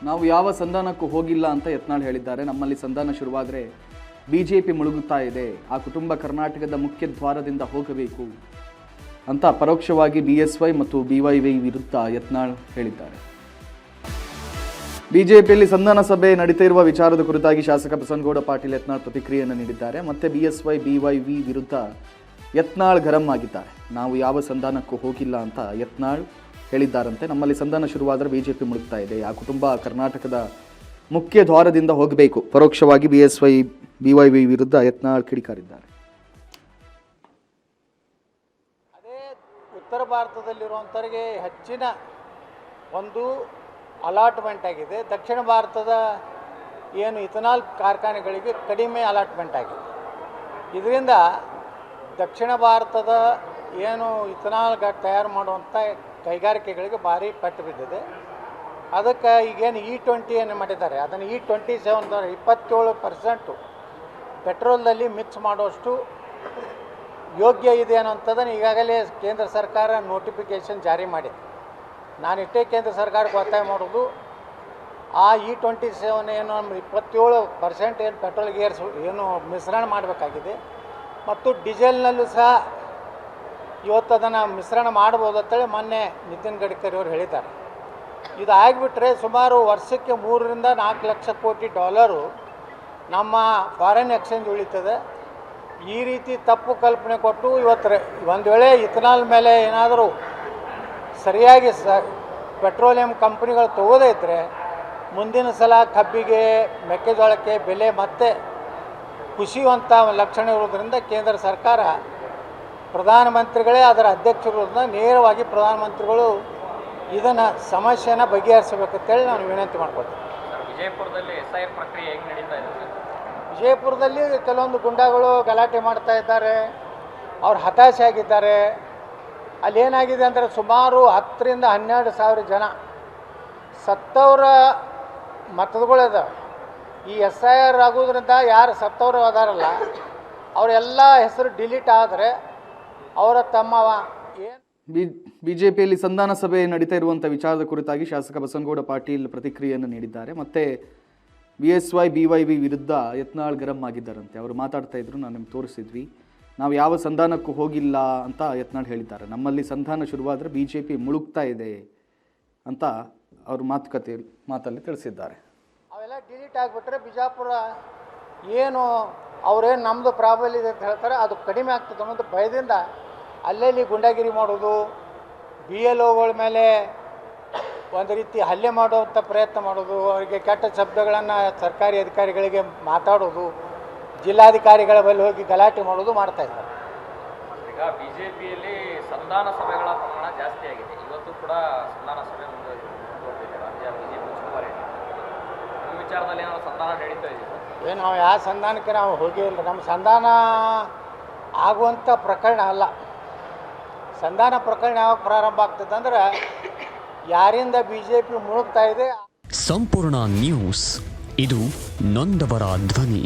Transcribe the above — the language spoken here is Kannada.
ನಾವು ಯಾವ ಸಂಧಾನಕ್ಕೂ ಹೋಗಿಲ್ಲ ಅಂತ ಯತ್ನಾಳ್ ಹೇಳಿದ್ದಾರೆ. ನಮ್ಮಲ್ಲಿ ಸಂಧಾನ ಶುರುವಾದರೆ ಬಿಜೆಪಿ ಮುಳುಗುತ್ತಾ ಇದೆ, ಆ ಕುಟುಂಬ ಕರ್ನಾಟಕದ ಮುಖ್ಯ ದ್ವಾರದಿಂದ ಹೋಗಬೇಕು ಅಂತ ಪರೋಕ್ಷವಾಗಿ ಬಿಎಸ್ವೈ ಮತ್ತು ಬಿವೈವಿ ವಿರುದ್ಧ ಯತ್ನಾಳ್ ಹೇಳಿದ್ದಾರೆ. ಬಿಜೆಪಿಯಲ್ಲಿ ಸಂಧಾನ ಸಭೆ ನಡೀತಾ ಇರುವ ವಿಚಾರದ ಕುರಿತಾಗಿ ಶಾಸಕ ಬಸನಗೌಡ ಪಾಟೀಲ್ ಯತ್ನಾಳ್ ಪ್ರತಿಕ್ರಿಯೆಯನ್ನು ನೀಡಿದ್ದಾರೆ. ಮತ್ತೆ ಬಿಎಸ್ವೈ ಬಿವೈವಿ ವಿರುದ್ಧ ಯತ್ನಾಳ್ ಗರಂ ಆಗಿದ್ದಾರೆ. ನಾವು ಯಾವ ಸಂಧಾನಕ್ಕೂ ಹೋಗಿಲ್ಲ ಅಂತ ಯತ್ನಾಳ್ ಹೇಳಿದ್ದಾರಂತೆ. ನಮ್ಮಲ್ಲಿ ಸಂಧಾನ ಶುರುವಾದರೆ ಬಿಜೆಪಿ ಮುಳುಗ್ತಾ ಇದೆ, ಆ ಕುಟುಂಬ ಕರ್ನಾಟಕದ ಮುಖ್ಯ ದ್ವಾರದಿಂದ ಹೋಗಬೇಕು. ಪರೋಕ್ಷವಾಗಿ ಬಿಎಸ್ವೈ ಬಿವೈವಿ ವಿರುದ್ಧ ಯತ್ನಾಳ್ ಕಿಡಿಕಾರಿದ್ದಾರೆ. ಅದೇ ಉತ್ತರ ಭಾರತದಲ್ಲಿರುವಂಥವ್ರಿಗೆ ಹೆಚ್ಚಿನ ಒಂದು ಅಲಾಟ್ಮೆಂಟ್ ಆಗಿದೆ. ದಕ್ಷಿಣ ಭಾರತದ ಏನು ಇಥನಾಲ್ ಕಾರ್ಖಾನೆಗಳಿಗೆ ಕಡಿಮೆ ಅಲಾಟ್ಮೆಂಟ್ ಆಗಿದೆ. ಇದರಿಂದ ದಕ್ಷಿಣ ಭಾರತದ ಏನು ಇಥನಾಲ್ ತಯಾರು ಮಾಡುವಂಥ ಕೈಗಾರಿಕೆಗಳಿಗೆ ಭಾರಿ ಪಟ್ಟು ಬಿದ್ದಿದೆ. ಅದಕ್ಕೆ ಈಗೇನು E20 ಏನು ಮಾಡಿದ್ದಾರೆ, ಅದನ್ನು E27 27% ಪೆಟ್ರೋಲ್ದಲ್ಲಿ ಮಿಕ್ಸ್ ಮಾಡುವಷ್ಟು ಯೋಗ್ಯ ಇದೆ ಅನ್ನೋಂಥದ್ದನ್ನು ಈಗಾಗಲೇ ಕೇಂದ್ರ ಸರ್ಕಾರ ನೋಟಿಫಿಕೇಷನ್ ಜಾರಿ ಮಾಡಿದೆ. ನಾನಿಷ್ಟೇ ಕೇಂದ್ರ ಸರ್ಕಾರಕ್ಕೆ ಒತ್ತಾಯ ಮಾಡೋದು, ಆ E27 ಏನು 27% ಏನು ಪೆಟ್ರೋಲ್ಗೆ ಏನು ಮಿಶ್ರಣ ಮಾಡಬೇಕಾಗಿದೆ ಮತ್ತು ಡೀಸೆಲ್ನಲ್ಲೂ ಸಹ ಇವತ್ತು ಅದನ್ನು ಮಿಶ್ರಣ ಮಾಡ್ಬೋದು ಅಂತೇಳಿ ಮೊನ್ನೆ ನಿತಿನ್ ಗಡ್ಕರಿ ಅವರು ಹೇಳಿದ್ದಾರೆ. ಇದು ಆಗಿಬಿಟ್ರೆ ಸುಮಾರು ವರ್ಷಕ್ಕೆ 3 ರಿಂದ 4 ಲಕ್ಷ ಕೋಟಿ ಡಾಲರು ನಮ್ಮ ಫಾರಿನ್ ಎಕ್ಸ್ಚೇಂಜ್ ಉಳಿತದೆ. ಈ ರೀತಿ ತಪ್ಪು ಕಲ್ಪನೆ ಕೊಟ್ಟು ಇವತ್ತು ಒಂದು ವೇಳೆ ಇಥನಾಲ್ ಮೇಲೆ ಏನಾದರೂ ಸರಿಯಾಗಿ ಪೆಟ್ರೋಲಿಯಂ ಕಂಪ್ನಿಗಳು ತಗೋದೇ ಇದ್ದರೆ ಮುಂದಿನ ಸಲ ಕಬ್ಬಿಗೆ ಮೆಕ್ಕೆಜೋಳಕ್ಕೆ ಬೆಲೆ ಮತ್ತೆ ಕುಸಿಯುವಂಥ ಲಕ್ಷಣ ಇರೋದರಿಂದ ಕೇಂದ್ರ ಸರ್ಕಾರ ಪ್ರಧಾನಮಂತ್ರಿಗಳೇ ಅದರ ಅಧ್ಯಕ್ಷರಿಂದ ನೇರವಾಗಿ ಪ್ರಧಾನಮಂತ್ರಿಗಳು ಇದನ್ನು ಸಮಸ್ಯೆನ ಬಗೆಹರಿಸಬೇಕಂತೇಳಿ ನಾನು ವಿನಂತಿ ಮಾಡ್ಕೊಳ್ತೀನಿ. ವಿಜಯಪುರದಲ್ಲಿ SIR ಪ್ರಕ್ರಿಯೆ ಹೇಗೆ ನಡೀತಾ ಇದೆ? ವಿಜಯಪುರದಲ್ಲಿ ಕೆಲವೊಂದು ಗುಂಡಾಗಳು ಗಲಾಟೆ ಮಾಡ್ತಾ ಇದ್ದಾರೆ, ಅವ್ರು ಹತಾಶೆ ಆಗಿದ್ದಾರೆ. ಅಲ್ಲಿ ಏನಾಗಿದೆ ಅಂದರೆ ಸುಮಾರು 10 ರಿಂದ 12 ಸಾವಿರ ಜನ ಸತ್ತವರ ಮತಗಳಿದಾವೆ. ಈ SIR ಆಗೋದ್ರಿಂದ ಯಾರು ಸತ್ತವರು ಅದಾರಲ್ಲ ಅವರೆಲ್ಲ ಹೆಸರು ಡಿಲೀಟ್ ಆದರೆ ಅವರ ತಮ್ಮ ಏನು ಬಿಜೆಪಿಯಲ್ಲಿ ಸಂಧಾನ ಸಭೆ ನಡೀತಾ ಇರುವಂಥ ವಿಚಾರದ ಕುರಿತಾಗಿ ಶಾಸಕ ಬಸನಗೌಡ ಪಾಟೀಲ್ ಪ್ರತಿಕ್ರಿಯೆಯನ್ನು ನೀಡಿದ್ದಾರೆ. ಮತ್ತೆ ಬಿಎಸ್ವೈ ಬಿವೈವಿ ವಿರುದ್ಧ ಯತ್ನಾಳ್ ಗರಂ ಆಗಿದ್ದಾರಂತೆ. ಅವರು ಮಾತಾಡ್ತಾ ಇದ್ರು, ನಾನು ನಿಮ್ಗೆ ತೋರಿಸಿದ್ವಿ, ನಾವು ಯಾವ ಸಂಧಾನಕ್ಕೂ ಹೋಗಿಲ್ಲ ಅಂತ ಯತ್ನಾಳ್ ಹೇಳಿದ್ದಾರೆ. ನಮ್ಮಲ್ಲಿ ಸಂಧಾನ ಶುರುವಾದರೆ ಬಿಜೆಪಿ ಮುಳುಗ್ತಾ ಇದೆ ಅಂತ ಅವರು ಮಾತಲ್ಲಿ ತಿಳಿಸಿದ್ದಾರೆ. ಅವೆಲ್ಲ ಡಿಲೀಟ್ ಆಗಿಬಿಟ್ರೆ ಬಿಜಾಪುರ ಏನು ಅವ್ರೇನು ನಮ್ಮದು ಪ್ರಾಬಲ್ಯ ಇದೆ ಅಂತ ಹೇಳ್ತಾರೆ ಅದು ಕಡಿಮೆ ಆಗ್ತದೆ ಅನ್ನೋದು ಭಯದಿಂದ ಅಲ್ಲಲ್ಲಿ ಗುಂಡಾಗಿರಿ ಮಾಡೋದು, BLOಗಳ ಮೇಲೆ ಒಂದು ರೀತಿ ಹಲ್ಲೆ ಮಾಡುವಂಥ ಪ್ರಯತ್ನ ಮಾಡೋದು, ಅವರಿಗೆ ಕೆಟ್ಟ ಶಬ್ದಗಳನ್ನು ಸರ್ಕಾರಿ ಅಧಿಕಾರಿಗಳಿಗೆ ಮಾತಾಡೋದು, ಜಿಲ್ಲಾಧಿಕಾರಿಗಳ ಬಳಿ ಹೋಗಿ ಗಲಾಟೆ ಮಾಡೋದು ಮಾಡ್ತಾಯಿದ್ದಾರೆ. ಈಗ ಬಿಜೆಪಿಯಲ್ಲಿ ಸಂಧಾನ ಸಭೆಗಳ ಪ್ರಮಾಣ ಜಾಸ್ತಿ ಆಗಿದೆ. ಇವತ್ತು ಕೂಡ ಸಂಧಾನ ಸಭೆ ಮುಂದುವರೆದಿದೆ ರಾಜ್ಯ ಬಿಜೆಪಿ ಚುನಾವಣೆ. ಈ ವಿಚಾರದಲ್ಲಿ ನಾವು ಸಂಧಾನ ನಡೀತಾ ಇದ್ದೀವಿ. ಏನು ನಾವು ಯಾವ ಸಂಧಾನಕ್ಕೆ ನಾವು ಹೋಗಿಲ್ಲ. ನಮ್ಮ ಸಂಧಾನ ಆಗುವಂಥ ಪ್ರಕರಣ ಅಲ್ಲ. ಸಂಧಾನ ಪ್ರಕರಣ ಯಾವಾಗ ಪ್ರಾರಂಭ ಆಗ್ತದೆ ಅಂದ್ರೆ ಯಾರಿಂದ ಬಿಜೆಪಿ ಮುಳುಗ್ತಾ ಇದೆ. ಸಂಪೂರ್ಣ ನ್ಯೂಸ್, ಇದು ನೊಂದವರ ಧ್ವನಿ.